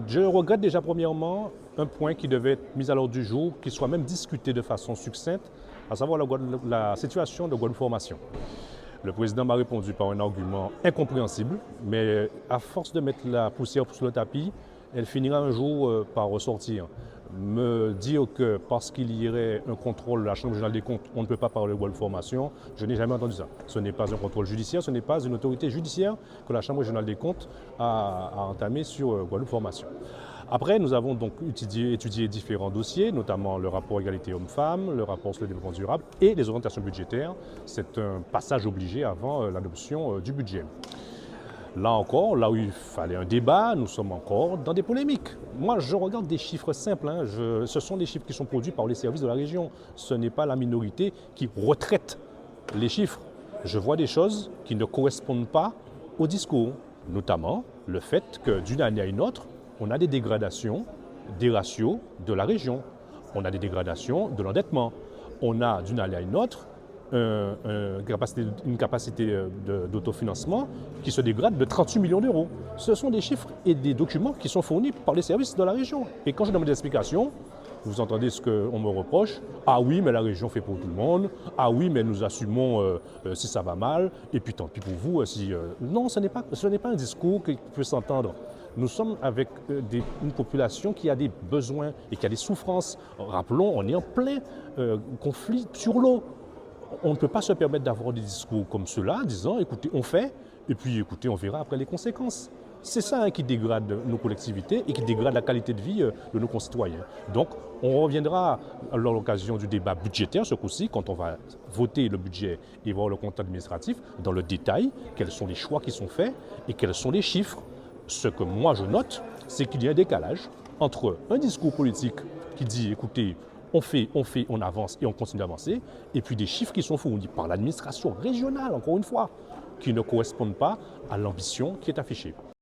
Je regrette déjà premièrement un point qui devait être mis à l'ordre du jour, qui soit même discuté de façon succincte, à savoir la situation de Guadeloupe Formation. Le président m'a répondu par un argument incompréhensible, mais à force de mettre la poussière sur le tapis, elle finira un jour par ressortir. Me dire que parce qu'il y aurait un contrôle de la Chambre régionale des comptes, on ne peut pas parler de Guadeloupe Formation, je n'ai jamais entendu ça. Ce n'est pas un contrôle judiciaire, ce n'est pas une autorité judiciaire que la Chambre régionale des comptes a entamé sur Guadeloupe Formation. Après, nous avons donc étudié différents dossiers, notamment le rapport égalité hommes-femmes, le rapport sur le développement durable et les orientations budgétaires. C'est un passage obligé avant l'adoption du budget. Là encore, là où il fallait un débat, nous sommes encore dans des polémiques. Moi, je regarde des chiffres simples. Ce sont des chiffres qui sont produits par les services de la région. Ce n'est pas la minorité qui retraite les chiffres. Je vois des choses qui ne correspondent pas au discours, notamment le fait que d'une année à une autre, on a des dégradations des ratios de la région. On a des dégradations de l'endettement. On a d'une année à une autre une capacité d'autofinancement qui se dégrade de 38 millions d'euros. Ce sont des chiffres et des documents qui sont fournis par les services de la région. Et quand je demande des explications, vous entendez ce qu'on me reproche. Ah oui, mais la région fait pour tout le monde. Ah oui, mais nous assumons si ça va mal. Et puis tant pis pour vous. Non, ce n'est pas un discours qui peut s'entendre. Nous sommes avec une population qui a des besoins et qui a des souffrances. Rappelons, on est en plein conflit sur l'eau. On ne peut pas se permettre d'avoir des discours comme cela, disant écoutez, on fait, et puis écoutez, on verra après les conséquences. C'est ça qui dégrade nos collectivités et qui dégrade la qualité de vie de nos concitoyens. Donc, on reviendra à l'occasion du débat budgétaire, ce coup-ci, quand on va voter le budget et voir le compte administratif, dans le détail, quels sont les choix qui sont faits et quels sont les chiffres. Ce que moi je note, c'est qu'il y a un décalage entre un discours politique qui dit écoutez, on fait, on avance et on continue d'avancer, et puis des chiffres qui sont fournis par l'administration régionale, encore une fois, qui ne correspondent pas à l'ambition qui est affichée.